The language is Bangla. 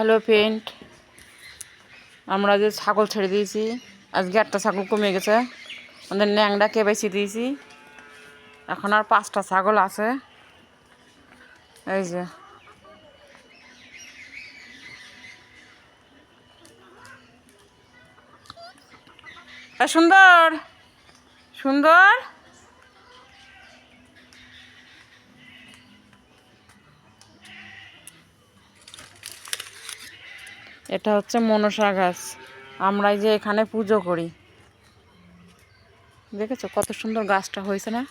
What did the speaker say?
হ্যালো ফ্রেন্ড, আমরা যে ছাগল ছেড়ে দিয়েছি, আজকে একটা ছাগল কমে গেছে। আমাদের ন্যাংটা কেবাইসি দিয়েছি, এখন আর 5টা ছাগল আছে। এই যে সুন্দর সুন্দর। এটা হচ্ছে মনসা গাছ, আমরা যে এখানে পুজো করি। দেখেছো কত সুন্দর গাছটা হয়েছে না?